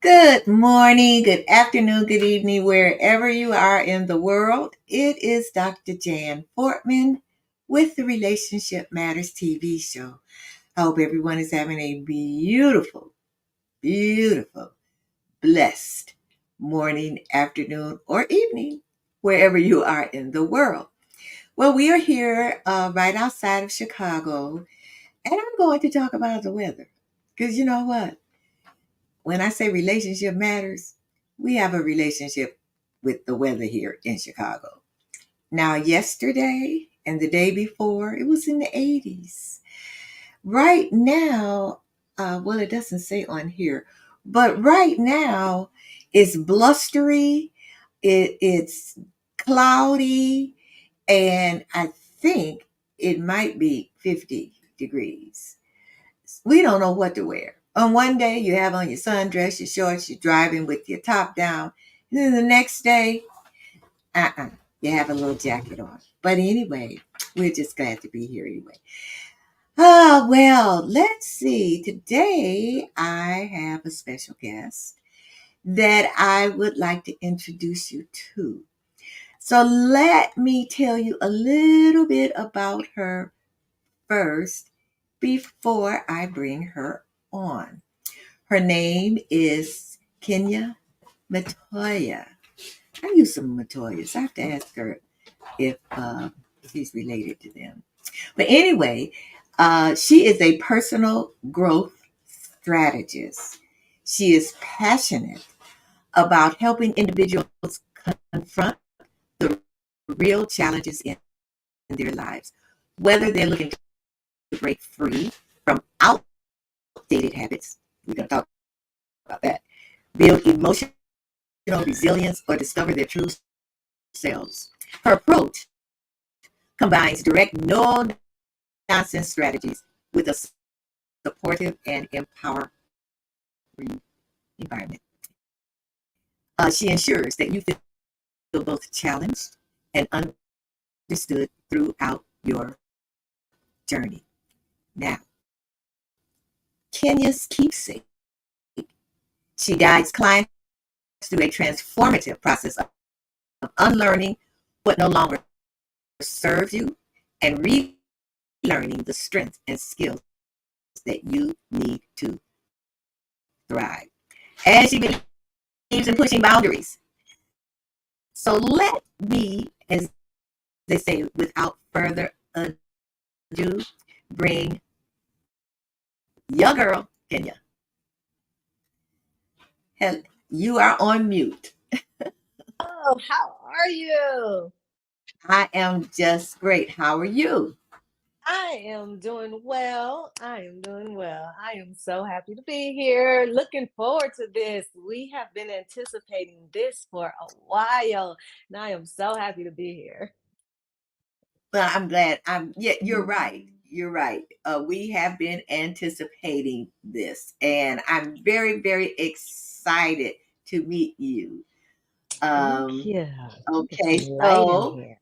Good morning, good afternoon, good evening, wherever you are in the world. It is Dr. Jan Fortman with the Relationship Matters TV show. I hope everyone is having a beautiful, beautiful, blessed morning, afternoon, or evening, wherever you are in the world. Well, we are here right outside of Chicago, and I'm going to talk about the weather. Because you know what? When I say relationship matters, we have a relationship with the weather here in Chicago. Now, yesterday and the day before, it was in the 80s. Right now, well, it doesn't say on here, but right now it's blustery, it's cloudy, and I think it might be 50 degrees. We don't know what to wear. On one day, you have on your sundress, your shorts, you're driving with your top down. And then the next day, you have a little jacket on. But anyway, we're just glad to be here anyway. Well, let's see. Today, I have a special guest that I would like to introduce you to. So let me tell you a little bit about her first before I bring her on. Her name is Kenya Metoyer. I use some Metoyers. I have to ask her if she's related to them. But anyway, she is a personal growth strategist. She is passionate about helping individuals confront the real challenges in their lives, whether they're looking to break free from outdated habits. We're going to talk about that. Build emotional resilience, or discover their true selves. Her approach combines direct, no nonsense strategies with a supportive and empowering environment. She ensures that you feel both challenged and understood throughout your journey. Now, Kenya's Keepsake. She guides clients through a transformative process of unlearning what no longer serves you and relearning the strengths and skills that you need to thrive. And she believes in pushing boundaries. So let me, as they say, without further ado, bring your girl, Kenya. Hell, you are on mute. Oh, how are you? I am just great. How are you? I am doing well. I am doing well. I am so happy to be here. Looking forward to this. We have been anticipating this for a while, and I am so happy to be here. Well, I'm glad. Yeah, you're right. You're right. We have been anticipating this, and I'm very, very excited to meet you. Thank Um, you. Get okay, some light in so here.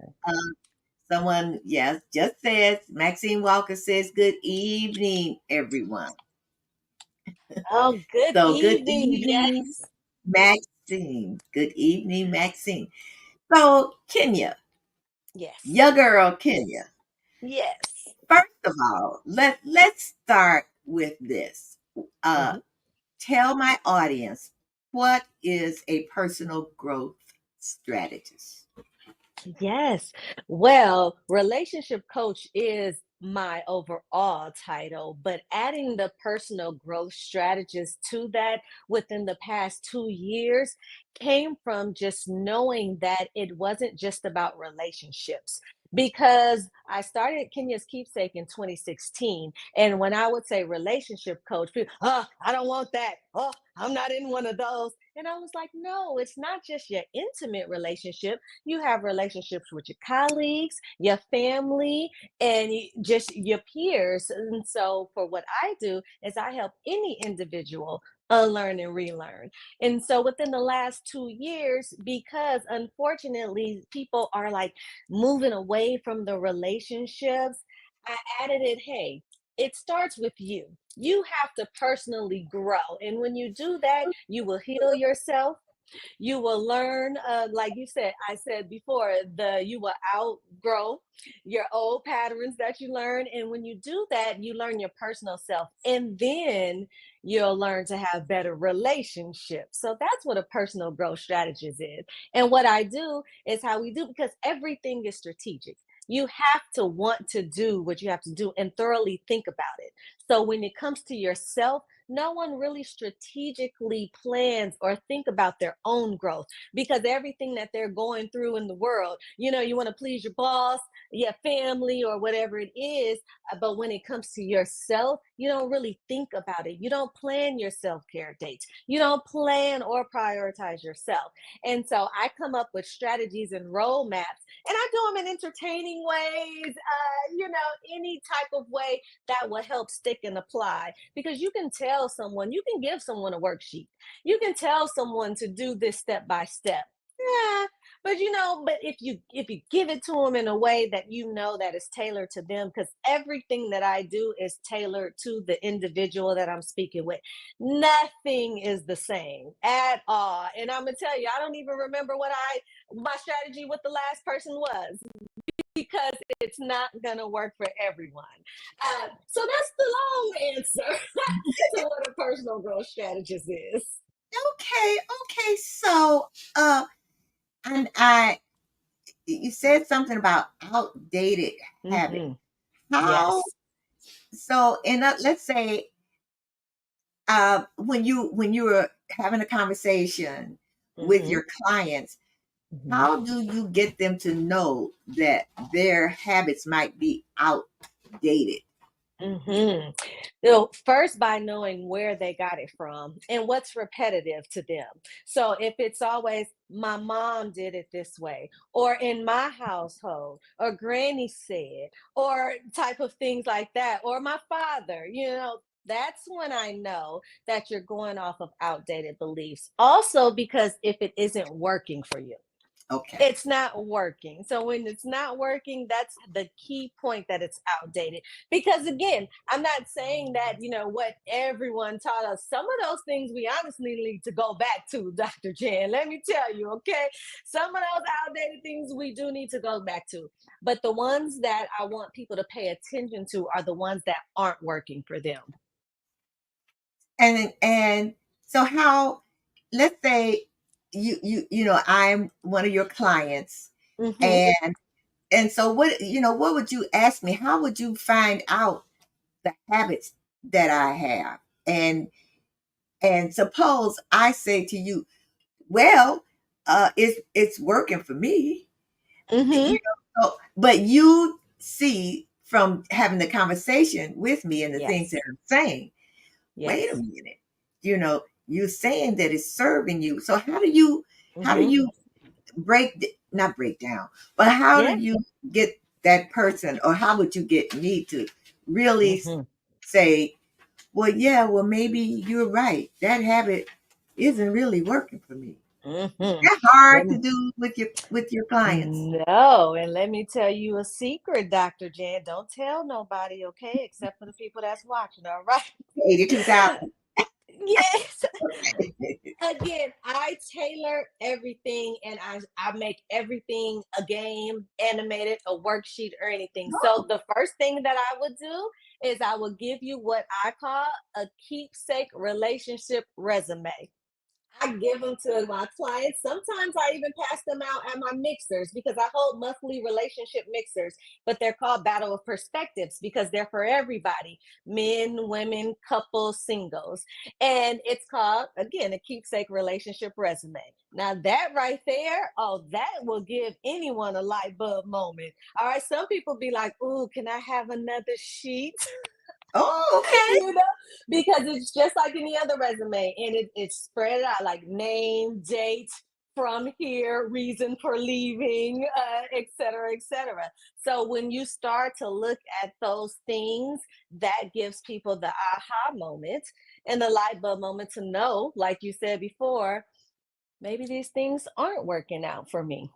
someone, yes, just says, Maxine Walker says, good evening, everyone. Oh, good So, good evening. evening, Yes. Maxine. Good evening, Maxine. So, Kenya, Yes. your girl, Kenya. Yes. First of all, let's start with this. Uh, Mhm. Tell my audience, what is a personal growth strategist? Yes. Well, relationship coach is my overall title, but adding the personal growth strategist to that within the past 2 years came from just knowing that it wasn't just about relationships. Because I started Kenya's Keepsake in 2016. And when I would say relationship coach, people, I don't want that. Oh, I'm not in one of those. And I was like, no, it's not just your intimate relationship. You have relationships with your colleagues, your family, and just your peers. And so, for what I do, is I help any individual unlearn and relearn. And so, within the last 2 years, because unfortunately people are like moving away from the relationships, I added it. Hey, it starts with you. You have to personally grow. And when you do that, you will heal yourself. You will learn, like you said, I said before, you will outgrow your old patterns that you learn. And when you do that, you learn your personal self. And then you'll learn to have better relationships. So that's what a personal growth strategist is. And what I do is how we do, because everything is strategic. You have to want to do what you have to do and thoroughly think about it. So when it comes to yourself, no one really strategically plans or think about their own growth, because everything that they're going through in the world, you want to please your boss, your family, or whatever it is. But when it comes to yourself, you don't really think about it. You don't plan your self-care dates. You don't plan or prioritize yourself. And so I come up with strategies and roadmaps, and I do them in entertaining ways, any type of way that will help stick and apply. Because you can give someone a worksheet. You can tell someone to do this step by step. Yeah, but if you give it to them in a way that that is tailored to them, because everything that I do is tailored to the individual that I'm speaking with. Nothing is the same at all. And I'm gonna tell you, I don't even remember what I my strategy with the last person was, because it's not going to work for everyone. So that's the long answer to what a personal growth strategist is. Okay, okay. So, and you said something about outdated habits. Mm-hmm. How? Yes. So, let's say, when you were having a conversation with Mm-hmm. your clients, Mm-hmm. how do you get them to know that their habits might be outdated? Mm-hmm. First, by knowing where they got it from and what's repetitive to them. So if it's always my mom did it this way, or in my household, or granny said, or type of things like that, or my father, that's when I know that you're going off of outdated beliefs. Also, because if it isn't working for you, Okay, it's not working. So when it's not working, that's the key point, that it's outdated. Because again, I'm not saying that, what everyone taught us, some of those things we honestly need to go back to, Dr. Jan. Let me tell you, okay? Some of those outdated things we do need to go back to. But the ones that I want people to pay attention to are the ones that aren't working for them. and so how? Let's say I'm one of your clients, Mm-hmm. and so what would you ask me? How would you find out the habits that I have? And suppose I say to you, well, it's working for me, Mm-hmm. but you see from having the conversation with me and the things Yes. that I'm saying, wait a Yes. minute, you're saying that it's serving you. So how do you Mm-hmm. not break down, but how do Yeah. you get that person, or how would you get me to really Mm-hmm. say, well, yeah, well, maybe you're right. That habit isn't really working for me. Mm-hmm. That's hard Let to me do with your clients. No, and let me tell you a secret, Dr. Jan. Don't tell nobody, okay? Except for the people that's watching, all right? 82,000. Yes. Again, I tailor everything, and I make everything a game, animated, a worksheet, or anything. So the first thing that I would do is I will give you what I call a keepsake relationship resume. I give them to my clients. Sometimes I even pass them out at my mixers, because I hold monthly relationship mixers, but they're called Battle of Perspectives because they're for everybody: men, women, couples, singles. And it's called, again, a keepsake relationship resume. Now, that right there, oh, that will give anyone a light bulb moment. All right. Some people be like, ooh, can I have another sheet? Oh, okay. you know, because it's just like any other resume, and it's spread out like name, date, from here, reason for leaving, et cetera, et cetera. So when you start to look at those things, that gives people the aha moment and the light bulb moment to know, like you said before, maybe these things aren't working out for me.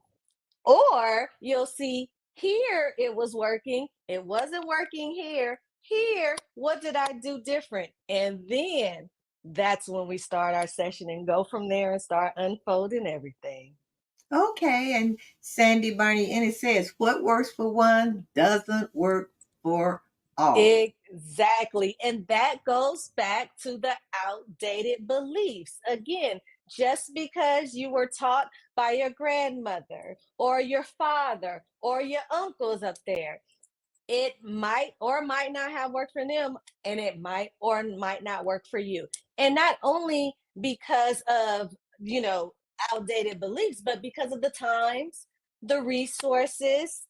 Or you'll see, here it was working, it wasn't working here. Here, what did I do different? And then that's when we start our session and go from there and start unfolding everything. Okay, and Sandy Barney, and it says, what works for one doesn't work for all. Exactly. And that goes back to the outdated beliefs. Again, just because you were taught by your grandmother or your father or your uncles up there, it might or might not have worked for them, and it might or might not work for you. And not only because of, outdated beliefs, but because of the times, the resources,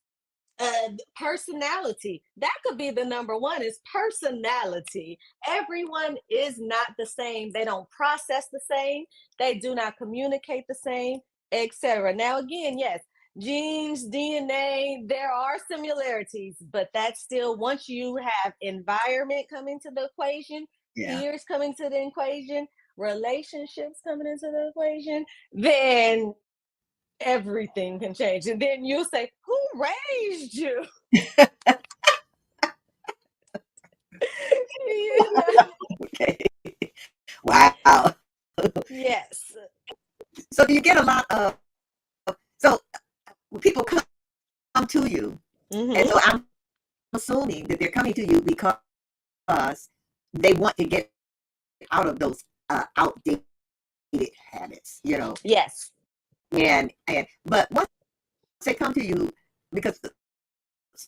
personality. That could be the number one, is personality. Everyone is not the same. They don't process the same. They do not communicate the same, etc. Now, again, yes, genes, DNA, there are similarities, but that's still, once you have environment coming to the equation, Yeah. peers coming to the equation, relationships coming into the equation, then everything can change. And then you'll say, who raised you? you know? Okay. Wow. Yes. So do you get a lot of, so people come to you, and Mm-hmm. so I'm assuming that they're coming to you because they want to get out of those outdated habits, Yes. and but once they come to you, because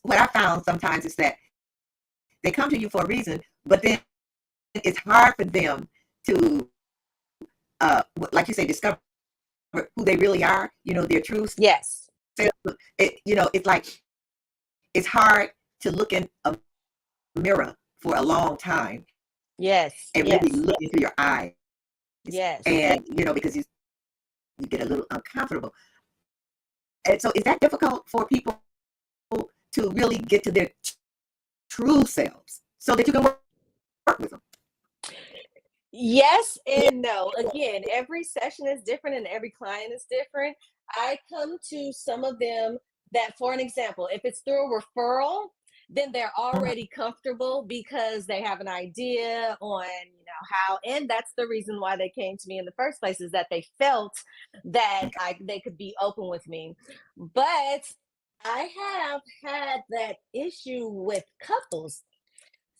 what I found sometimes is that they come to you for a reason, but then it's hard for them to, like you say, discover who they really are, their true Yes. self. It's like it's hard to look in a mirror for a long time Yes. and really Yes. look into your eyes, Yes. and because you get a little uncomfortable. And so, is that difficult for people to really get to their true selves so that you can work with them? Yes and no. Again, every session is different and every client is different. I come to some of them that, for an example, if it's through a referral, then they're already comfortable because they have an idea on, how, and that's the reason why they came to me in the first place, is that they felt that Okay. they could be open with me. But I have had that issue with couples,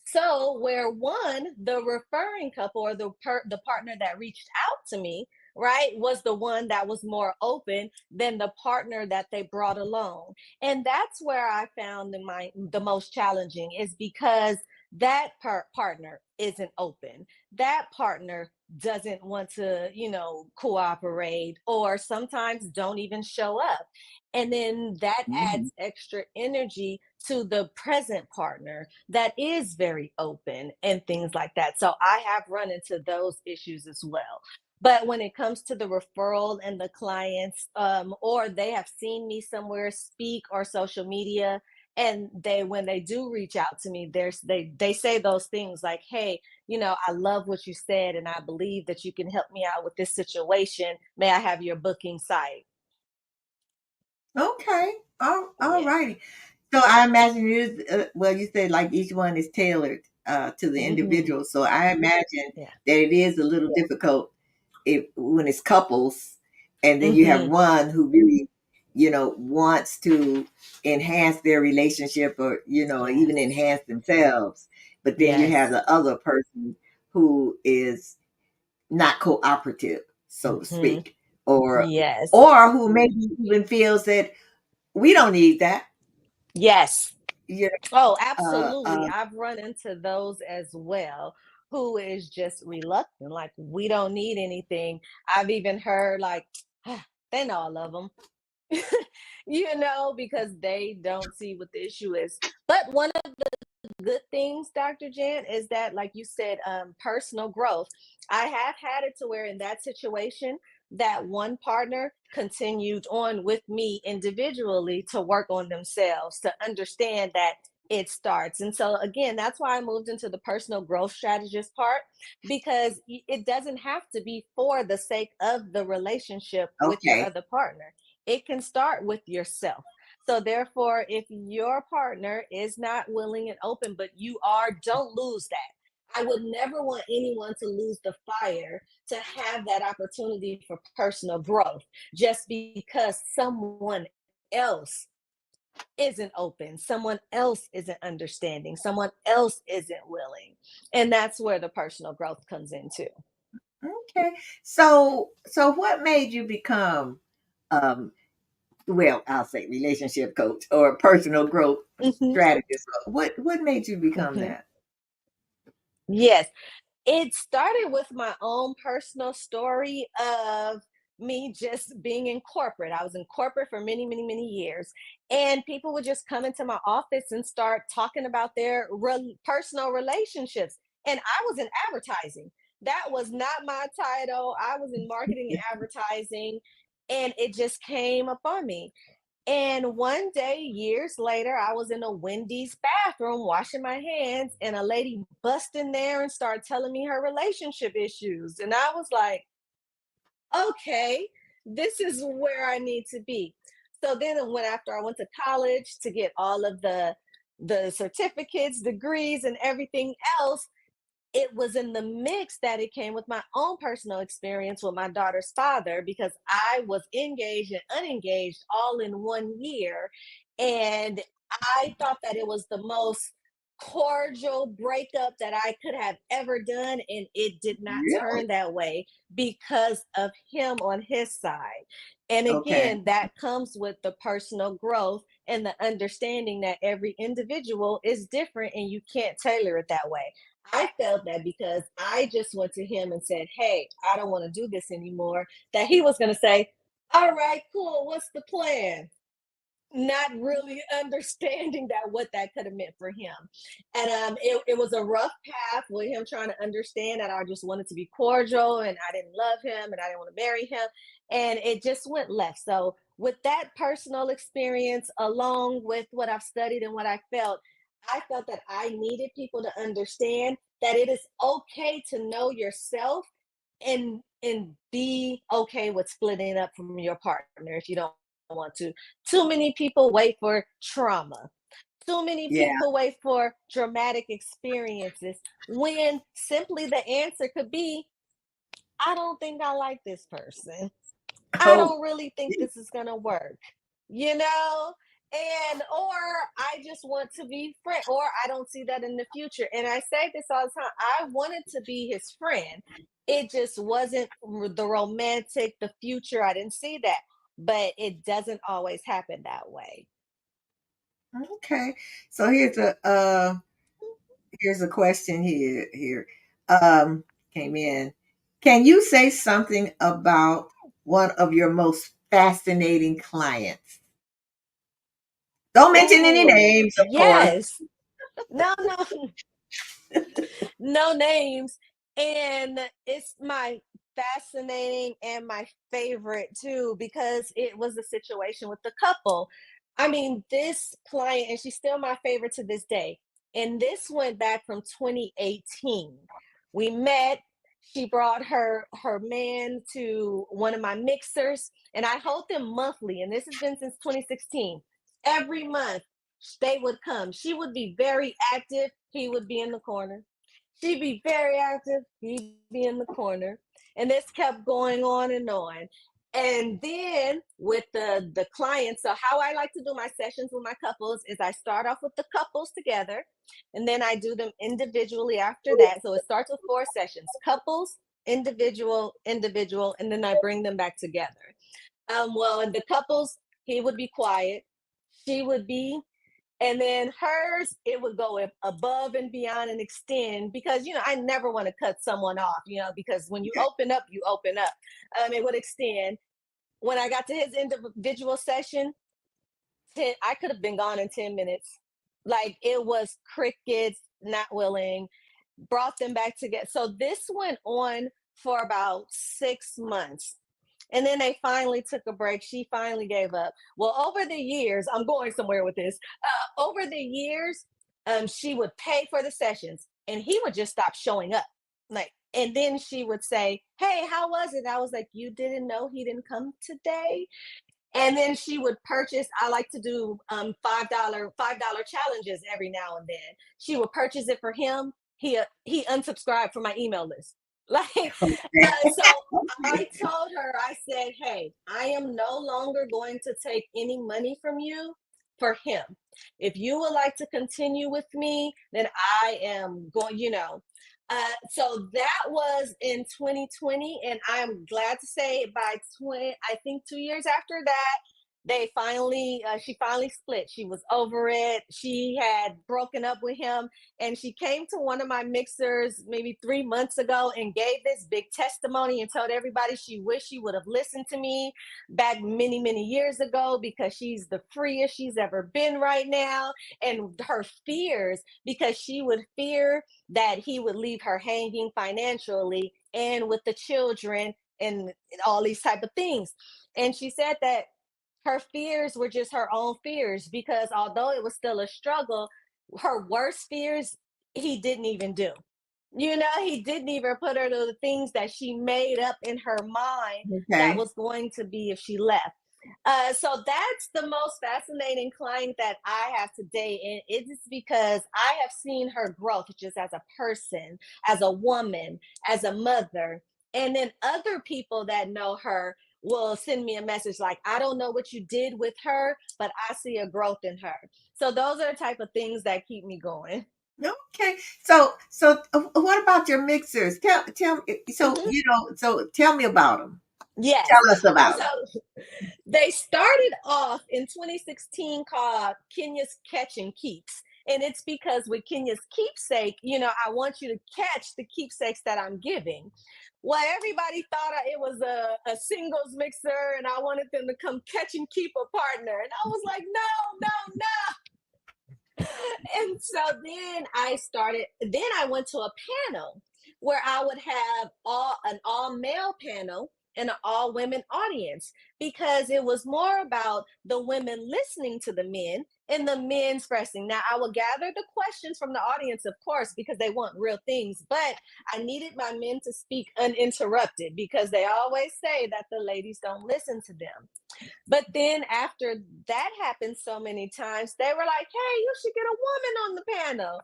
so where one, the referring couple, or the partner that reached out to me, right, was the one that was more open than the partner that they brought along. And that's where I found the most challenging, is because that partner isn't open. That partner doesn't want to, cooperate, or sometimes don't even show up. And then that Mhm. adds extra energy to the present partner that is very open and things like that. So I have run into those issues as well. But when it comes to the referral and the clients, or they have seen me somewhere speak or social media, and when they do reach out to me, they say those things like, "Hey, I love what you said, and I believe that you can help me out with this situation. May I have your booking site?" Okay. All Yeah. righty. So I imagine it is, well, you said like each one is tailored to the Hmm. individual. So I imagine Yeah. that it is a little difficult if when it's couples, and then you have Hmm. one who really, wants to enhance their relationship, or, even Yes. enhance themselves. But then you have Yes. the other person who is not cooperative, so to Hmm. speak, or Yes. or who maybe even feels that we don't need that. Yes. You Oh, know, absolutely. I've run into those as well, who is just reluctant, like, we don't need anything. I've even heard, like, "Ah, they know I love them," because they don't see what the issue is. But one of good things, Dr. Jan, is that, like you said, personal growth. I have had it to where, in that situation, that one partner continued on with me individually to work on themselves, to understand that it starts. And so, again, that's why I moved into the personal growth strategist part, because it doesn't have to be for the sake of the relationship with your okay, other partner. It can start with yourself. So therefore, if your partner is not willing and open, but you are, don't lose that. I would never want anyone to lose the fire to have that opportunity for personal growth just because someone else isn't open, someone else isn't understanding, someone else isn't willing. And that's where the personal growth comes into. Okay. So what made you become um well, I'll say relationship coach or personal growth Hmm. strategist? What made you become Hmm. that? Yes. It started with my own personal story of me just being in corporate. I was in corporate for many, many, many years. And people would just come into my office and start talking about their personal relationships. And I was in advertising. That was not my title. I was in marketing and advertising. And it just came upon me. And one day, years later, I was in a Wendy's bathroom washing my hands, and a lady bust in there and started telling me her relationship issues. And I was like, okay, this is where I need to be. So then, after I went to college to get all of the certificates, degrees, and everything else, it was in the mix that it came with my own personal experience with my daughter's father because I was engaged and unengaged all in 1 year. And I thought that it was the most cordial breakup that I could have ever done. And it did not Really? turn that way because of him on his side. And Okay. again, that comes with the personal growth and the understanding that every individual is different and you can't tailor it that way. I felt that because I just went to him and said, "Hey, I don't want to do this anymore," that he was going to say, "All right, cool. What's the plan?" Not really understanding that what that could have meant for him. And it was a rough path with him trying to understand that I just wanted to be cordial and I didn't love him and I didn't want to marry him. And it just went left. So, with that personal experience, along with what I've studied and what I felt that I needed people to understand that it is okay to know yourself and be okay with splitting up from your partner if you don't want to. Too many people wait for trauma. Too many Yeah. people wait for dramatic experiences when simply the answer could be, I don't think I like this person. I Oh, don't really think this is going to work, you know? And, or I just want to be friend, or I don't see that in the future. And I say this all the time. I wanted to be his friend. It just wasn't the romantic, the future. I didn't see that. But it doesn't always happen that way. okay. So here's a question here. Um came in. Can you say something about one of your most fascinating clients? Don't mention any Ooh, names, of course. yes. No, no, no names. And it's my fascinating and my favorite too, because it was a situation with the couple. I mean, this client, and she's still my favorite to this day. And this went back from 2018. We met. She brought her man to one of my mixers, and I hold them monthly. And this has been since 2016. Every month, they would come. She would be very active. He would be in the corner. She'd be very active. He'd be in the corner. And this kept going on and on. And then with the clients, so how I like to do my sessions with my couples is I start off with the couples together, and then I do them individually after that. So it starts with 4 sessions: couples, individual, individual, and then I bring them back together. Well, in the couples, he would be quiet, she would be, and then hers, it would go above and beyond and extend because, I never want to cut someone off, because when you Okay. open up, you open up. It would extend. When I got to his individual session, I could have been gone in 10 minutes. Like it was crickets, not willing, brought them back together. So this went on for about 6 months. And then they finally took a break. She finally gave up. Well, over the years, I'm going somewhere with this. Over the years, she would pay for the sessions and he would just stop showing up. Like, and then she would say, "Hey, how was it?" I was like, "You didn't know he didn't come today?" And then she would purchase. I like to do $5 challenges every now and then. She would purchase it for him. He unsubscribed from my email list. Like, so I told her, I said, hey, I am no longer going to take any money from you for him. If you would like to continue with me, then I am going, so that was in 2020. And I'm glad to say by I think 2 years after that, she finally split. She was over it. She had broken up with him, and she came to one of my mixers maybe 3 months ago and gave this big testimony and told everybody she wished she would have listened to me back many, many years ago, because she's the freest she's ever been right now. And her fears, because she would fear that he would leave her hanging financially and with the children and all these type of things. And she said that her fears were just her own fears, because although it was still a struggle, her worst fears he didn't even do. He didn't even put her to the things that she made up in her mind that Okay. was going to be if she left. So that's the most fascinating client that I have today. And it's because I have seen her growth just as a person, as a woman, as a mother. And then other people that know her will send me a message like, I don't know what you did with her, but I see a growth in her. So those are the type of things that keep me going. Okay. So what about your mixers? Tell me. Mhm. So tell me about them. Yes. Tell us about them. So they started off in 2016 called Kenya's Catch and Keeps. And it's because with Kenya's Keepsake, I want you to catch the keepsakes that I'm giving. Well, everybody thought it was a singles mixer, and I wanted them to come catch and keep a partner. And I was like, no, no, no. And so then I went to a panel where I would have an all male panel and an all women audience, because it was more about the women listening to the men and the men expressing. Now, I would gather the questions from the audience, of course, because they want real things, but I needed my men to speak uninterrupted, because they always say that the ladies don't listen to them. But then after that happened so many times, they were like, hey, you should get a woman on the panel.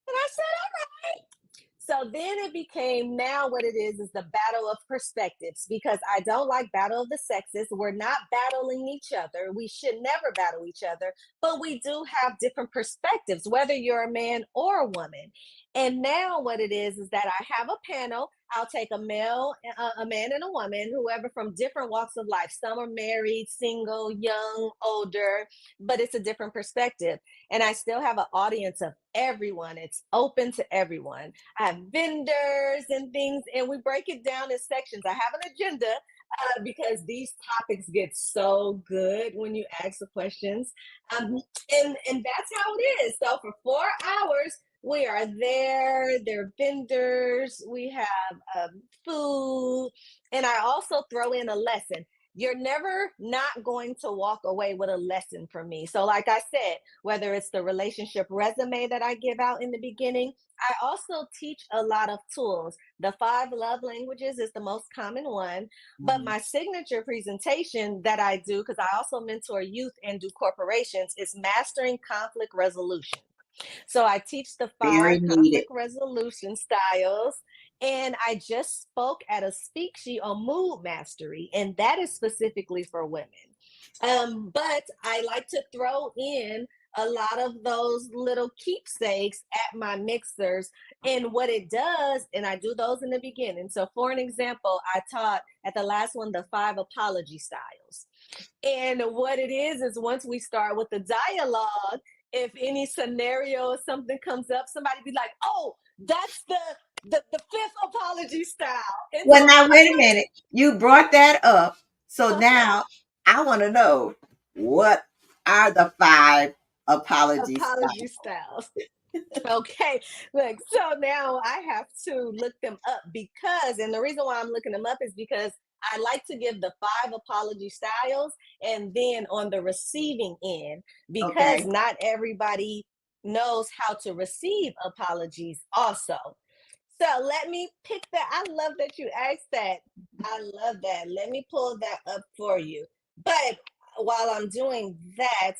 And I said, all right. So then it became, now what it is the battle of perspectives, because I don't like battle of the sexes. We're not battling each other. We should never battle each other, but we do have different perspectives, whether you're a man or a woman. And now what it is that I have a panel. I'll take a male, a man and a woman, whoever, from different walks of life. Some are married, single, young, older, but it's a different perspective. And I still have an audience of everyone. It's open to everyone. I have vendors and things, and we break it down in sections. I have an agenda, because these topics get so good when you ask the questions. Um, and that's how it is. So for 4 hours, we are there. There are vendors. We have food, and I also throw in a lesson. You're never not going to walk away with a lesson from me. So, like I said, whether it's the relationship resume that I give out in the beginning, I also teach a lot of tools. The 5 love languages is the most common one, but Mhm. my signature presentation that I do, because I also mentor youth and do corporations, is mastering conflict resolution. So I teach the Very 5 needed. conflict resolution styles. And I just spoke at a speak sheet on mood mastery, and that is specifically for women. But I like to throw in a lot of those little keepsakes at my mixers. And what it does, and I do those in the beginning. So, for an example, I taught at the last one the 5 apology styles. And what it is once we start with the dialogue, if any scenario or something comes up, somebody be like, "Oh, that's the fifth apology style." And so Well, now I wait a minute. You brought that up, so want now I want to know what are the five apologies. apology styles. Okay, look, so now I have to look them up, because, and the reason why I'm looking them up is because I like to give the 5 apology styles, and then on the receiving end, because Okay. not everybody knows how to receive apologies also. So let me pick that. I love that you asked that. I love that. Let me pull that up for you. But while I'm doing that,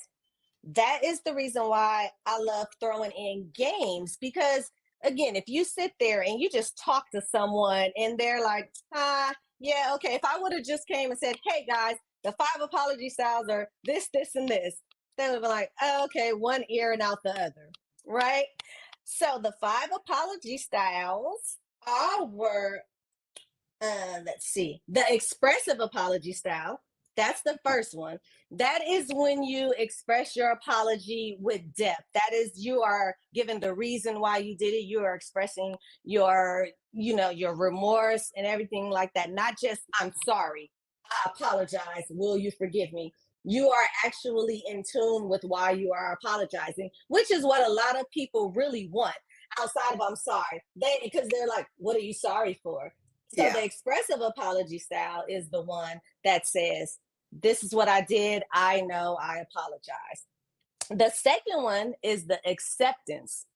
that is the reason why I love throwing in games, because again, if you sit there and you just talk to someone and they're like, yeah, okay, if I would have just came and said, hey guys, the 5 apology styles are this, and this, they would be like, oh, okay, one ear and out the other, right? So the 5 apology styles are, let's see, the expressive apology style. That's the first one. That is when you express your apology with depth. That is, you are giving the reason why you did it. You are expressing your, your remorse and everything like that. Not just, I'm sorry, I apologize, will you forgive me? You are actually in tune with why you are apologizing, which is what a lot of people really want outside of I'm sorry. Because they're like, what are you sorry for? So Yeah. the expressive apology style is the one that says, this is what I did. I know, I apologize. The second one is the acceptance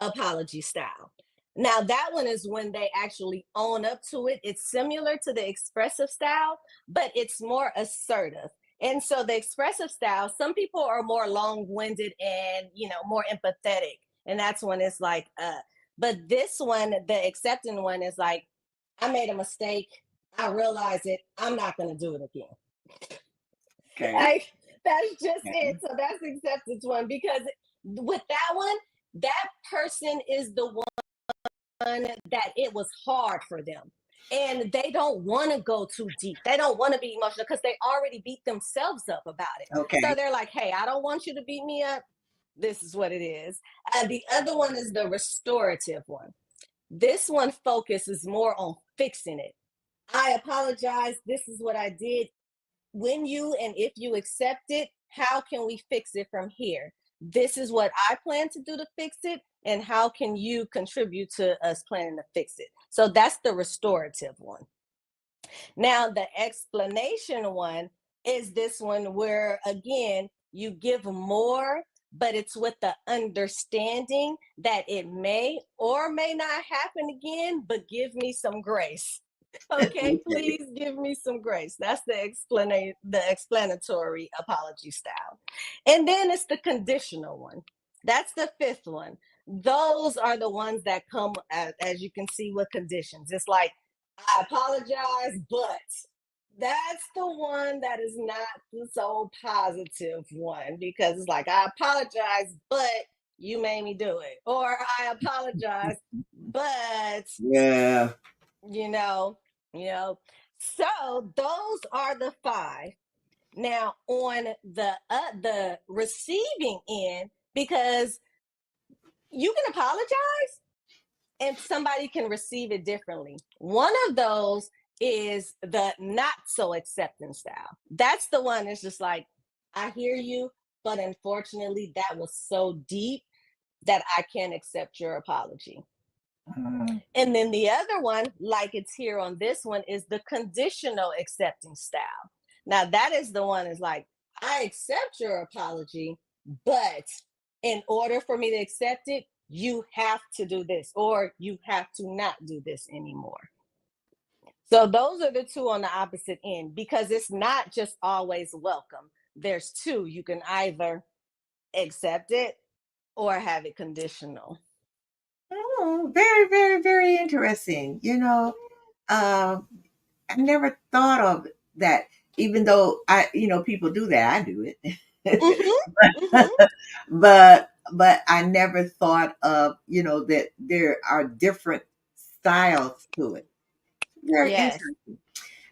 apology style. Now, that one is when they actually own up to it. It's similar to the expressive style, but it's more assertive. And so the expressive style, some people are more long-winded and, more empathetic. And that's when it's like, but this one, the accepting one, is like, I made a mistake. I realize it. I'm not going to do it again. Okay. Like, that's just it. Okay. So that's the acceptance one, because with that one, that person is the one that it was hard for them. And they don't want to go too deep. They don't want to be emotional because they already beat themselves up about it. So Okay. they're like, hey, I don't want you to beat me up. This is what it is. The other one is the restorative one. This one focuses more on fixing it. I apologize. This is what I did. When you and if you accept it, how can we fix it from here? This is what I plan to do to fix it. And how can you contribute to us planning to fix it? So that's the restorative one. Now, the explanation one is this one where, again, you give more, but it's with the understanding that it may or may not happen again, but give me some grace. Okay, Okay. please give me some grace. That's the explanatory apology style. And then it's the conditional one. That's the fifth one. Those are the ones that come, as you can see, with conditions. It's like, I apologize, but that's the one that is not the so positive one, because it's like, I apologize, but you made me do it. Or I apologize, but Yeah. you know, you know. So those are the 5. Now on the receiving end, because you can apologize and somebody can receive it differently. One of those is the not so accepting style. That's the one that's just like, I hear you, but unfortunately, that was so deep that I can't accept your apology. Mm. And then the other one, like it's here on this one, is the conditional accepting style. Now, that is the one is like, I accept your apology, but in order for me to accept it, you have to do this, or you have to not do this anymore. So those are the two on the opposite end, because it's not just always welcome. There's two. You can either accept it or have it conditional. Oh, very, very, very interesting. I never thought of that, even though people do that. I do it. Mm-hmm. Mm-hmm. but I never thought of, that there are different styles to it. Very Yes. interesting.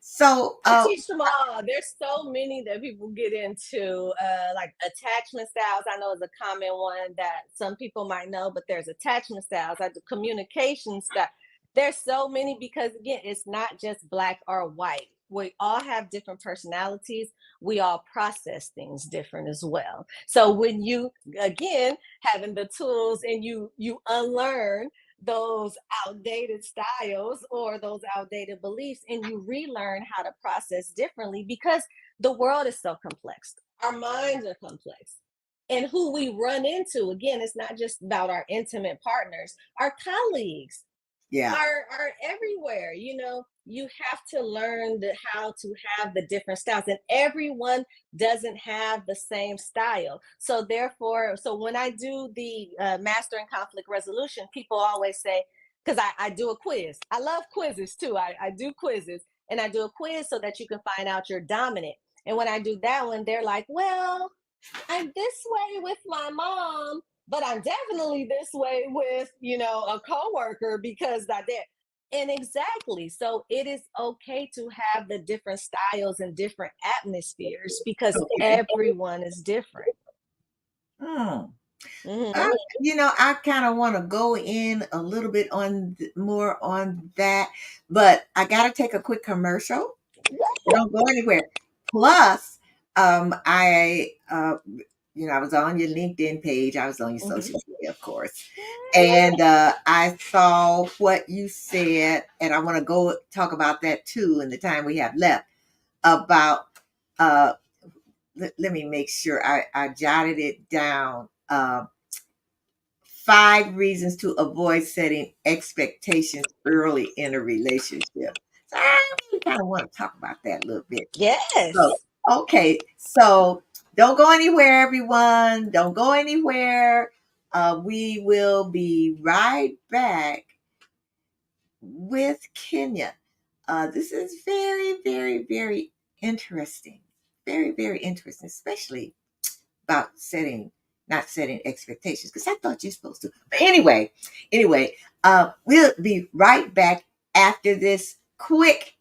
So, I teach them all. There's so many that people get into, like attachment styles. I know is a common one that some people might know, but there's attachment styles, like the communication style. There's so many, because again, it's not just black or white. We all have different personalities. We all process things different as well. So when you, again, having the tools and you unlearn those outdated styles or those outdated beliefs, and you relearn how to process differently, because the world is so complex, our minds are complex, and who we run into, again, it's not just about our intimate partners, our colleagues yeah. are everywhere, you have to learn how to have the different styles, and everyone doesn't have the same style. So therefore, so when I do the mastering conflict resolution, people always say, because I do a quiz. I love quizzes too. I do quizzes, and I do a quiz so that you can find out your dominant. And when I do that one, they're like, well, I'm this way with my mom, but I'm definitely this way with, a coworker because I did. And exactly. So it is okay to have the different styles and different atmospheres because Okay. everyone is different. Hmm. Hmm. I kind of want to go in a little bit on more on that, but I got to take a quick commercial. Don't go anywhere. Plus, I was on your LinkedIn page. I was on your Hmm. social media, of course, and I saw what you said, and I want to go talk about that too in the time we have left. About uh, let me make sure I jotted it down. 5 reasons to avoid setting expectations early in a relationship. So I really kind of want to talk about that a little bit. So, Yes. okay. So don't go anywhere, everyone. Don't go anywhere. We will be right back with Kenya. This is very, very, very interesting. Very, very interesting, especially about not setting expectations, because I thought you're supposed to. But anyway, we'll be right back after this quick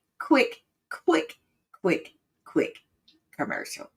commercial.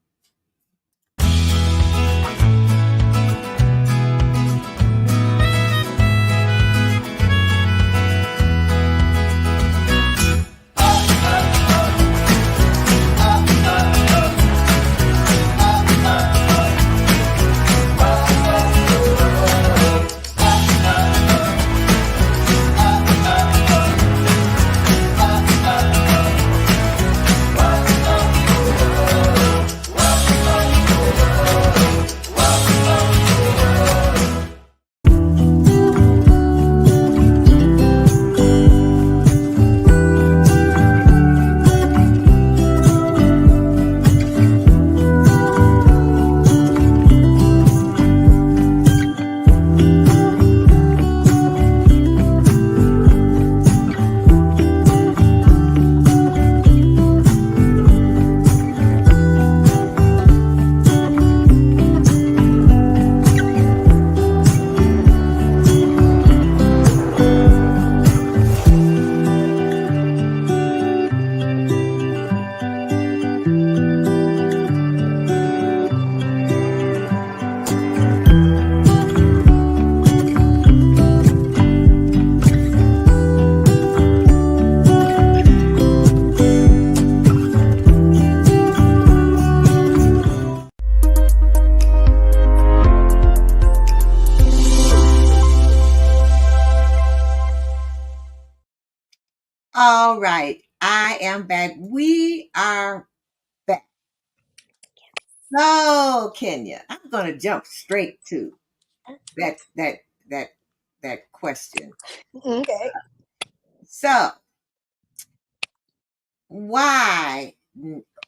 All right, I am back. We are back. So, Kenya, I'm going to jump straight to that that that that question. Okay. So, why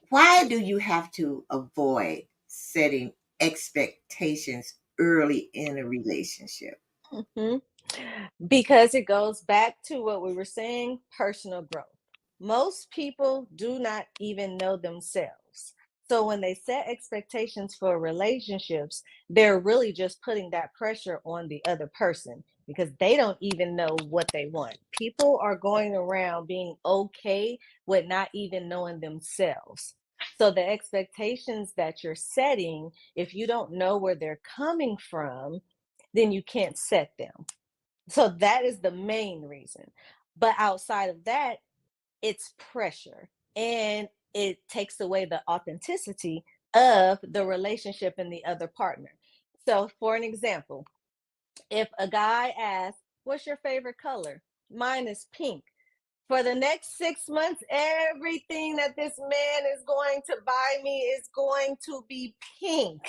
why do you have to avoid setting expectations early in a relationship? Mhm. Because it goes back to what we were saying, personal growth. Most people do not even know themselves. So when they set expectations for relationships, they're really just putting that pressure on the other person because they don't even know what they want. People are going around being okay with not even knowing themselves. So the expectations that you're setting, if you don't know where they're coming from, then you can't set them. So that is the main reason. But outside of that, it's pressure and it takes away the authenticity of the relationship and the other partner. So, for an example, if a guy asks, what's your favorite color? Mine is pink. For the next 6 months, everything that this man is going to buy me is going to be pink.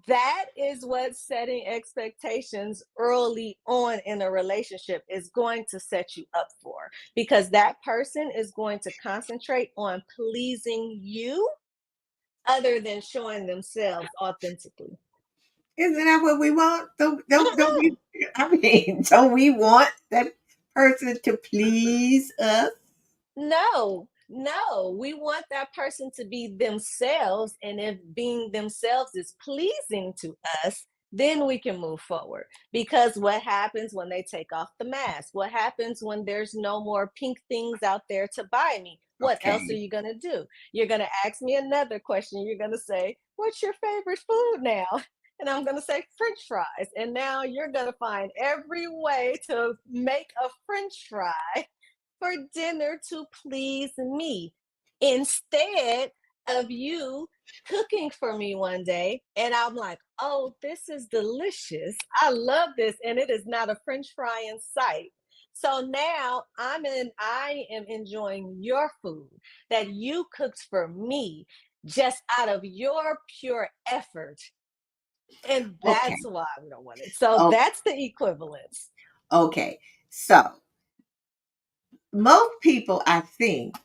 That is what setting expectations early on in a relationship is going to set you up for, because that person is going to concentrate on pleasing you other than showing themselves authentically. Isn't that what we want? Don't we? Mm-mm. I mean, don't we want that person to please us? No, no, we want that person to be themselves. And if being themselves is pleasing to us, then we can move forward. Because what happens when they take off the mask? What happens when there's no more pink things out there to buy me? What else are Okay, you going to do? You're going to ask me another question. You're going to say, "What's your favorite food now?" And I'm going to say French fries. And now you're going to find every way to make a French fry for dinner to please me, instead of you cooking for me one day and I'm like, "Oh, this is delicious. I love this." And it is not a French fry in sight. So now I am enjoying your food that you cooked for me just out of your pure effort. And okay, that's why we don't want it. So okay, that's the equivalence. okay. So most people, I think,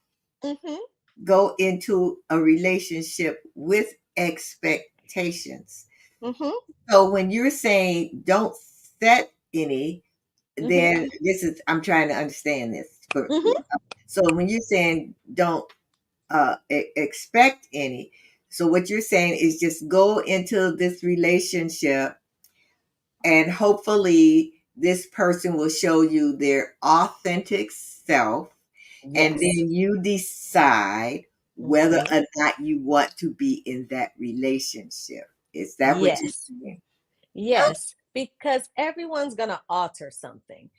Mm-hmm. go into a relationship with expectations. Mm-hmm. So when you're saying don't set any, Mm-hmm. then this is I'm trying to understand this. Mm-hmm. So when you're saying don't expect any, so what you're saying is just go into this relationship and hopefully this person will show you their authentic self, and Yes. then you decide whether Mhm. or not you want to be in that relationship. Is that what you're Yes. saying? Yes, because everyone's going to alter something.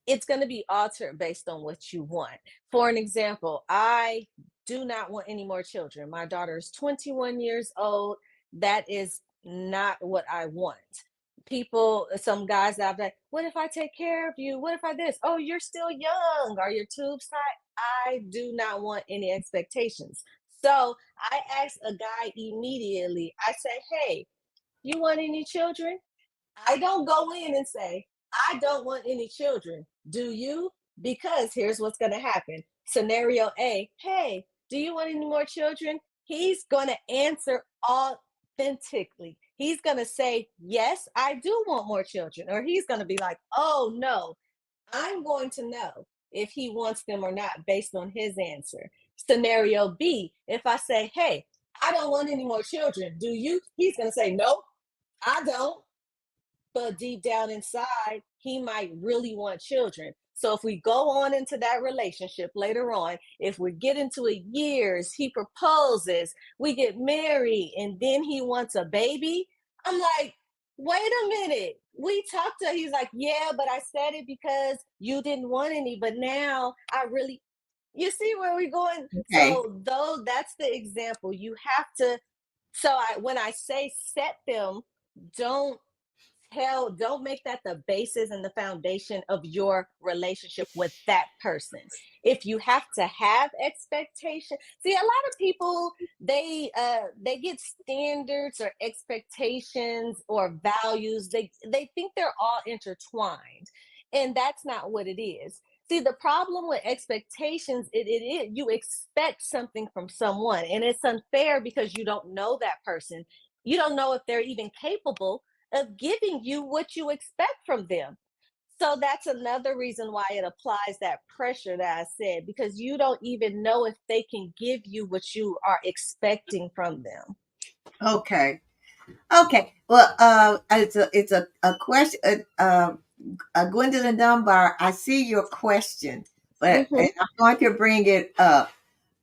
It's going to be altered based on what you want. For an example, I do not want any more children. My daughter is 21 years old. That is not what I want. People, some guys out there, "What if I take care of you? What if I this? Oh, you're still young. Are your tubes tight?" I do not want any expectations. So I ask a guy immediately, I say, "Hey, you want any children?" I don't go in and say, "I don't want any children. Do you?" Because here's what's going to happen. Scenario A: "Hey, do you want any more children?" He's going to answer authentically. He's going to say, "Yes, I do want more children." Or he's going to be like, "Oh, no." I'm going to know if he wants them or not based on his answer. Scenario B: if I say, "Hey, I don't want any more children. Do you?" He's going to say, "Nope, I don't." But deep down inside, he might really want children. So if we go on into that relationship later on, if we get into it years, he proposes, we get married, and then he wants a baby, I'm like, "Wait a minute. We talked to," he's like, "Yeah, but I said it because you didn't want any, but now I really," you see where we're going? Okay. So though that's the example, you have to, so when I say set them, don't don't make that the basis and the foundation of your relationship with that person. If you have to have expectation, see, a lot of people, they get standards or expectations or values, they think they're all intertwined, and that's not what it is. See, the problem with expectations, it is you expect something from someone, and it's unfair because you don't know that person. You don't know if they're even capable of giving you what you expect from them. So that's another reason why it applies that pressure that I said, because you don't even know if they can give you what you are expecting from them. Okay. Okay. Well, it's a question. Gwendolyn Dunbar, I see your question, but Mm-hmm. and I'm going to bring it up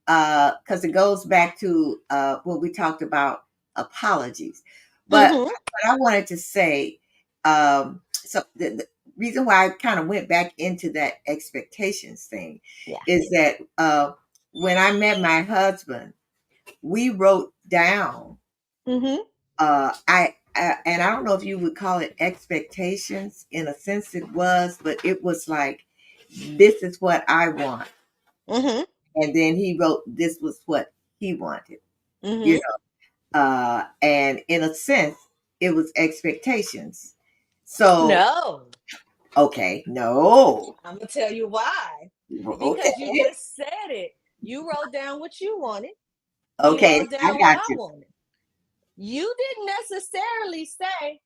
because it goes back to what we talked about apologies. But Mm-hmm. what I wanted to say, so the reason why I kind of went back into that expectations thing Yeah. is that when I met my husband, we wrote down Mm-hmm. and I don't know if you would call it expectations. In a sense, it was, but it was like, this is what I want, Mm-hmm. and then he wrote this was what he wanted. You Mm-hmm. know, And in a sense, it was expectations. So, No, okay, no. I'm gonna tell you why. Because you Okay. just said it. You wrote down what you wanted. He Okay, wrote I down what got I you. wanted. You didn't necessarily say,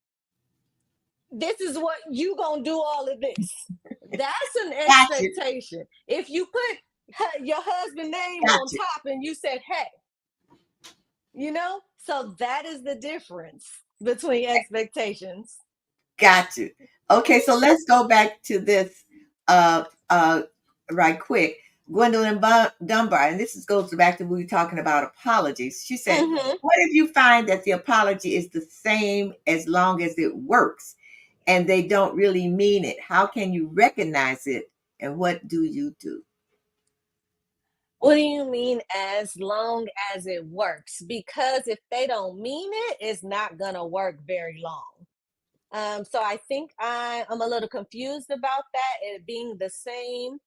this is what you gonna do all of this. That's an Got you. expectation. If you put your husband's name Got on you. top and you said, hey, so that is the difference between expectations. Got you. Okay, so let's go back to this uh uh right quick. Gwendolyn Dunbar, and goes back to we were talking about apologies. She said, Mm-hmm. what if you find that the apology is the same as long as it works and they don't really mean it? How can you recognize it and what do you do? What do you mean as long as it works? Because if they don't mean it, it's not gonna work very long. So I think I'm a little confused about that, it being the same.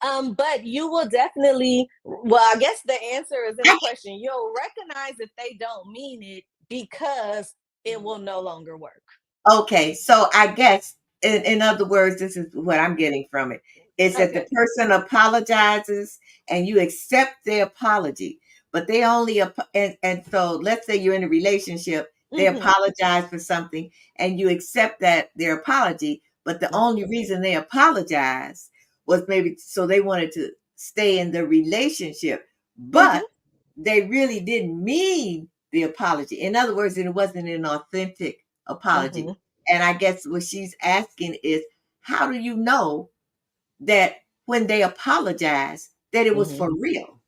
But you will definitely, well, I guess the answer is in the question. You'll recognize if they don't mean it because it will no longer work. Okay, so I guess in other words, this is what I'm getting from it. It's that the Okay. person apologizes and you accept their apology, but they only and so let's say you're in a relationship, they Mm-hmm. apologize for something and you accept that their apology, but the only reason they apologize was maybe so they wanted to stay in the relationship, Mm-hmm. but they really didn't mean the apology. In other words, it wasn't an authentic apology. Mm-hmm. And I guess what she's asking is, how do you know that when they apologize, that it was Mm-hmm. for real?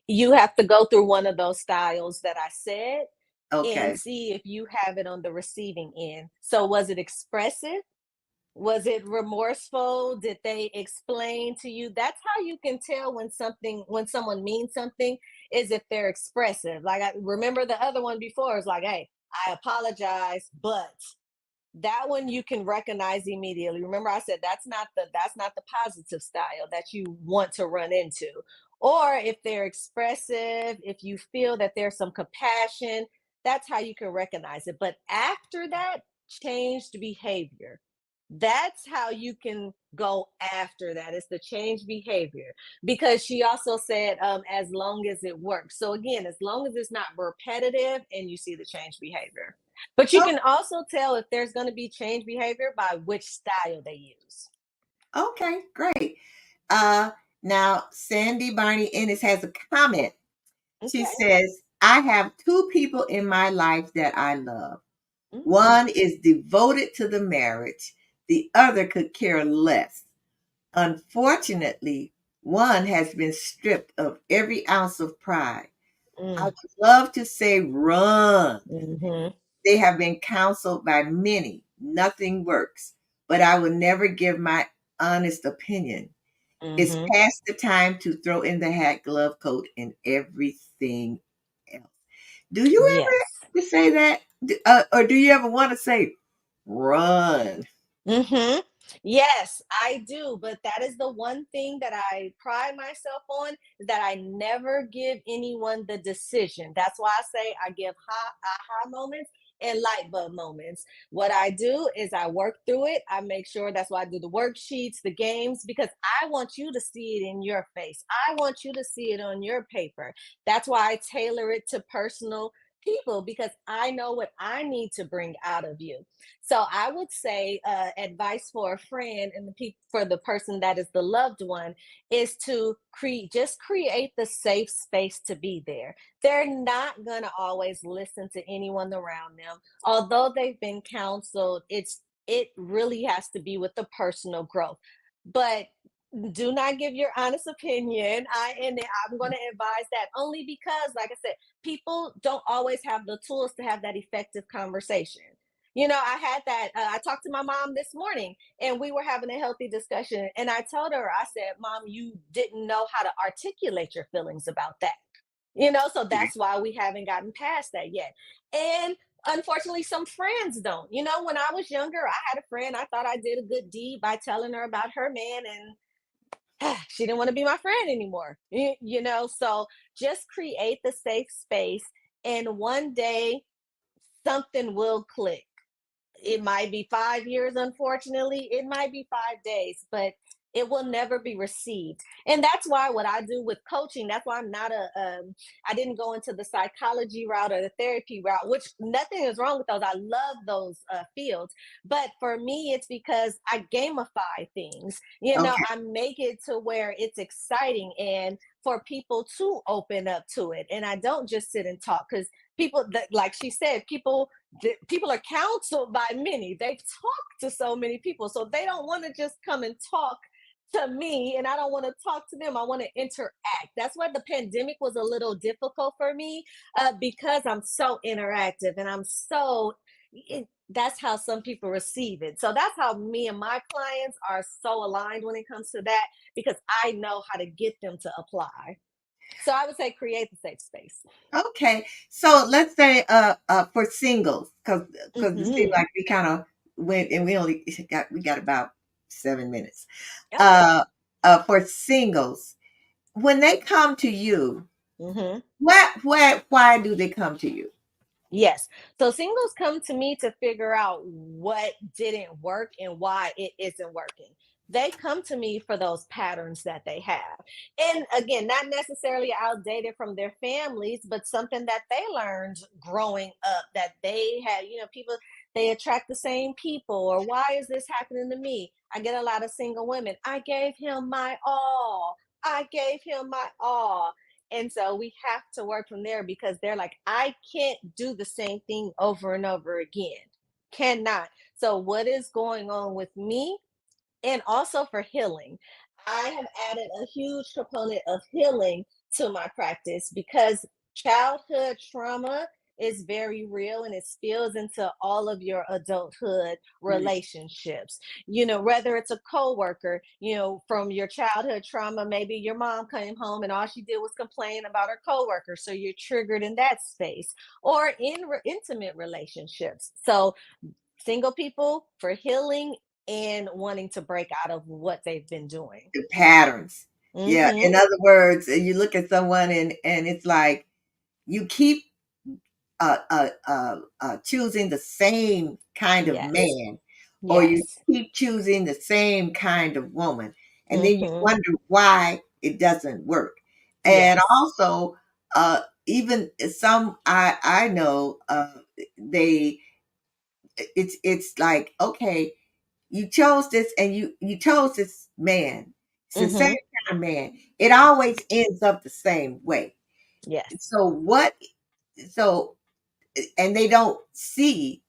You have to go through one of those styles that I said and Okay. see if you have it on the receiving end. So, was it expressive? Was it remorseful? Did they explain to you? That's how you can tell when someone means something, is if they're expressive. Like, I remember the other one before is like, hey, I apologize, but that one you can recognize immediately. Remember, I said that's not the positive style that you want to run into. Or if they're expressive, if you feel that there's some compassion, that's how you can recognize it. But after that, changed behavior. That's how you can go after that. It's the change behavior, because she also said, as long as it works. So again, as long as it's not repetitive and you see the change behavior. But you Oh, can also tell if there's going to be change behavior by which style they use. okay, great. Uh, Now Sandy Barney Ennis has a comment. She Okay. says, I have two people in my life that I love. Mm, One is devoted to the marriage, the other could care less. Unfortunately, one has been stripped of every ounce of pride. I mm, would love to say run. mm-hmm, They have been counseled by many. Nothing works. But I will never give my honest opinion. It's mm-hmm. past the time to throw in the hat, glove, coat, and everything else. Do you ever Yes. have to say that? Or do you ever want to say run? Mm-hmm. Yes, I do. But that is the one thing that I pride myself on, is that I never give anyone the decision. That's why I say I give aha moments and light bulb moments. What I do is I work through it. I make sure, that's why I do the worksheets, the games, because I want you to see it in your face. I want you to see it on your paper. That's why I tailor it to personal people, because I know what I need to bring out of you. So I would say, advice for a friend and for the person that is the loved one, is to create the safe space to be there. They're not gonna always listen to anyone around them, although they've been counseled. It really has to be with the personal growth, but do not give your honest opinion. I'm going to advise that, only because, like I said, people don't always have the tools to have that effective conversation. I had that. I talked to my mom this morning, and we were having a healthy discussion. And I told her, I said, Mom, you didn't know how to articulate your feelings about that. So that's why we haven't gotten past that yet. And unfortunately, some friends don't. When I was younger, I had a friend, I thought I did a good deed by telling her about her man, and she didn't want to be my friend anymore. So just create the safe space, and one day something will click. It might be 5 years, unfortunately. It might be 5 days, but it will never be received. And that's why what I do with coaching, that's why I'm not I didn't go into the psychology route or the therapy route, which nothing is wrong with those. I love those fields. But for me, it's because I gamify things. Okay. I make it to where it's exciting and for people to open up to it. And I don't just sit and talk, because people that, like she said, people are counseled by many. They've talked to so many people, so they don't want to just come and talk to me, and I don't want to talk to them. I want to interact. That's why the pandemic was a little difficult for me, because I'm so interactive and that's how some people receive it. So that's how me and my clients are so aligned when it comes to that, because I know how to get them to apply. So I would say create the safe space. Okay. So let's say for singles, because it seems Hmm. like we kind of went and we got about 7 minutes. Okay. Uh for singles, when they come to you, Hmm. why do they come to you? Yes. So singles come to me to figure out what didn't work and why it isn't working. They come to me for those patterns that they have. And again, not necessarily outdated from their families, but something that they learned growing up, that they had, people, they attract the same people, or why is this happening to me? I get a lot of single women. I gave him my all. I gave him my all. And so we have to work from there, because they're like, I can't do the same thing over and over again. Cannot. So, what is going on with me? And also for healing, I have added a huge component of healing to my practice, because childhood trauma is very real and it spills into all of your adulthood Mm. relationships. Whether it's a coworker, from your childhood trauma, maybe your mom came home and all she did was complain about her coworker, so you're triggered in that space, or in intimate relationships. So single people for healing and wanting to break out of what they've been doing. The patterns. Yeah. In Mm-hmm. other words, you look at someone and it's like you keep choosing the same kind of Yes. man, or you Yes. keep choosing the same kind of woman, and then you Mm-hmm. wonder why it doesn't work. And Yes. also, even some I know, they it's like, okay, you chose this, and you chose this man. It's the same Mm-hmm. kind of man. It always ends up the same way. Yes. So what? So and they don't see,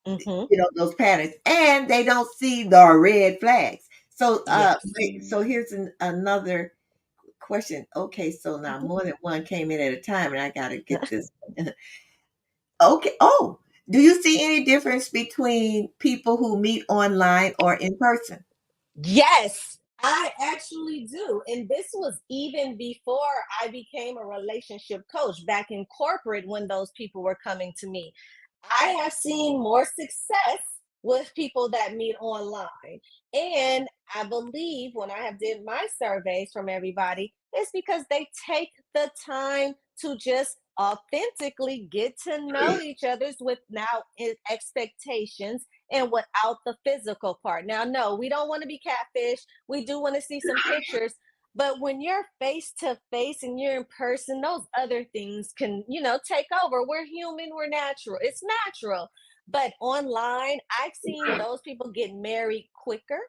Mm-hmm. those patterns, and they don't see the red flags. So Yes. so here's another question. Okay, so now Mm-hmm. more than one came in at a time, and I got to get this. Okay. Oh, do you see any difference between people who meet online or in person? Yes, I actually do. And this was even before I became a relationship coach, back in corporate, when those people were coming to me. I have seen more success with people that meet online. And I believe when I have did my surveys from everybody, it's because they take the time to just authentically get to know each other's without expectations and without the physical part. Now, no, we don't want to be catfish. We do want to see some pictures. But when you're face to face and you're in person, those other things can, take over. We're human, we're natural. It's natural. But online, I've seen those people get married quicker,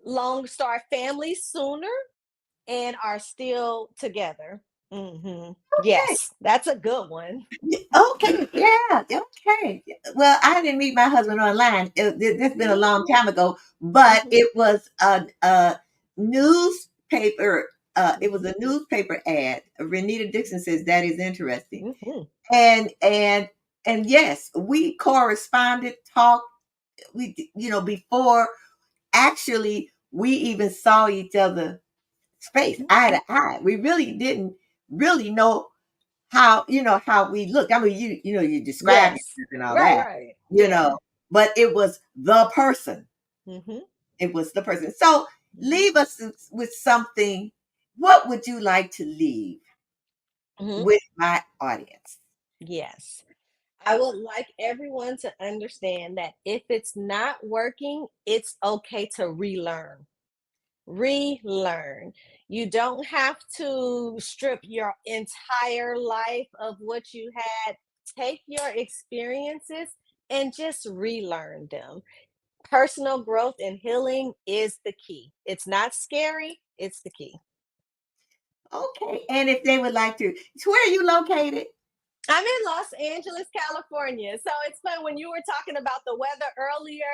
long start families sooner, and are still together. Okay. Yes, that's a good one. Okay. Yeah. Okay. Well, I didn't meet my husband online. It's been a Mhm, long time ago, but mhm, it was a newspaper. It was mhm, a newspaper ad. Renita Dixon says that is interesting, mhm. and yes, we corresponded, talked. Before actually we even saw each other face eye to eye. We really didn't really know how we look. I mean, you describe Yes. yourself and all Right, that, right. you Yeah. know, but it was the person. Mhm. It was the person. So, Mhm. leave us with something. What would you like to leave Mhm. with my audience? Yes. I would like everyone to understand that if it's not working, it's okay to relearn. Relearn. You don't have to strip your entire life of what you had. Take your experiences and just relearn them. Personal growth and healing is the key. It's not scary, it's the key. Okay. And if they would like to, where are you located? I'm in Los Angeles, California. So it's fun when you were talking about the weather earlier.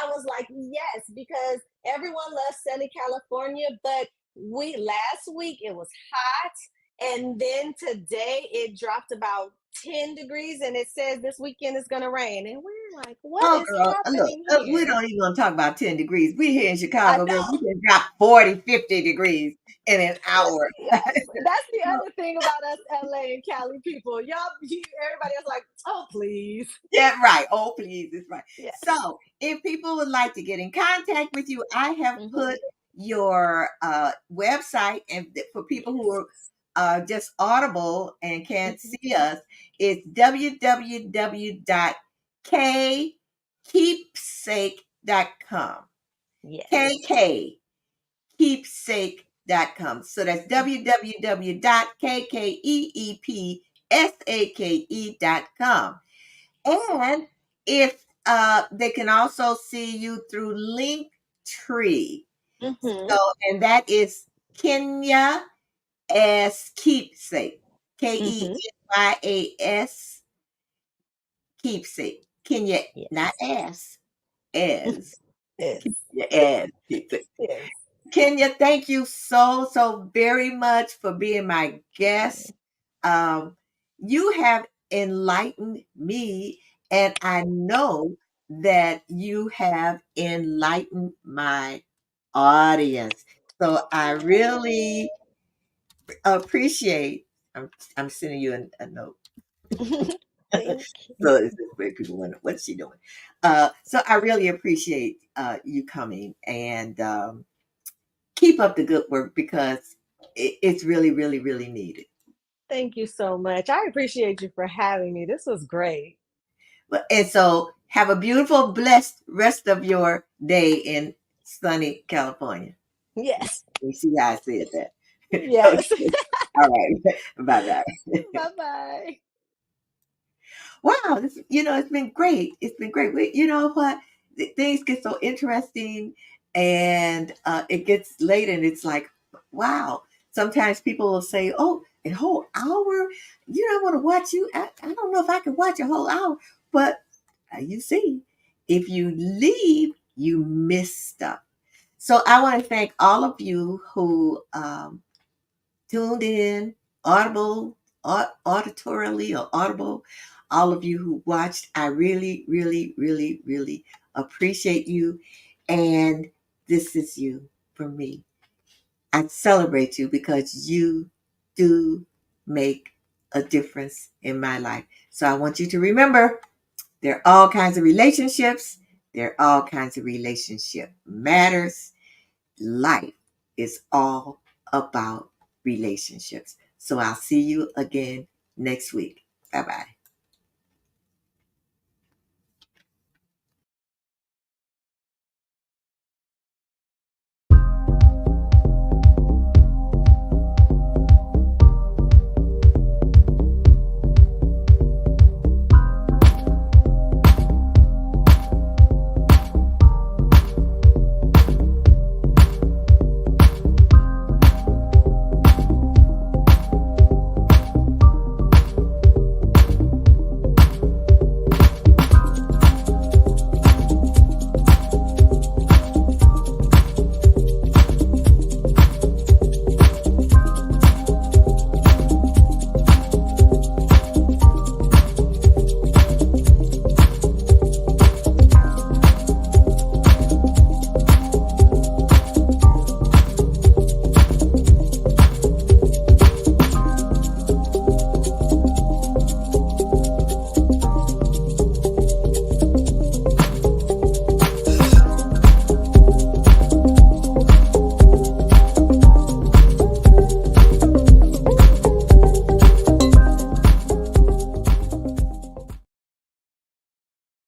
I was like, yes, because everyone loves sunny California, but we last week it was hot. And then today it dropped about 10 degrees and it says this weekend is going to rain. And we're like, what Oh, is girl, look, happening we here? don't even want to talk about 10 degrees. We here in I Chicago, girl, we know. can drop 40, 50 degrees in an hour. Yes, that's the other thing about us LA and Cali people. Everybody is like, oh, please. Yeah, right. Oh, please, it's right. Yes. So, if people would like to get in contact with you, I have Hmm. put your website, and for people who Yes. are just audible and can't Hmm. see us, it's www.keepsake.com. Yes. KK keepsake.com. So that's www.kkeepsake.com. And if they can also see you through Linktree. Hmm. So, and that is Kenya as Keepsake. Hmm. Kenyas Keepsake. Kenya, not Yes. as, as. Yes. Kenya as Keepsake. Yes. Kenya, thank you so, so very much for being my guest. Um, you have enlightened me, and I know that you have enlightened my audience. So I really appreciate. I'm sending you a note. Thank you. So it's this way people wonder what's she doing. So I really appreciate you coming, and keep up the good work because it's really, really, really needed. Thank you so much. I appreciate you for having me. This was great. And so have a beautiful, blessed rest of your day in sunny California. Yes. You see how I said that. Yes. Okay. All right. Bye bye. Bye bye. Wow, it's been great. It's been great. You know what? Things get so interesting, and it gets late, and it's like, wow. Sometimes people will say, "Oh, a whole hour? You don't want to watch you? I don't know if I can watch a whole hour." But you see, if you leave, you miss stuff. So I want to thank all of you who tuned in, audible, auditorily or audible, all of you who watched. I really, really, really, really appreciate you. And this is you from me. I celebrate you because you do make a difference in my life. So I want you to remember there are all kinds of relationships. There are all kinds of relationship matters. Life is all about relationships. So I'll see you again next week. Bye bye.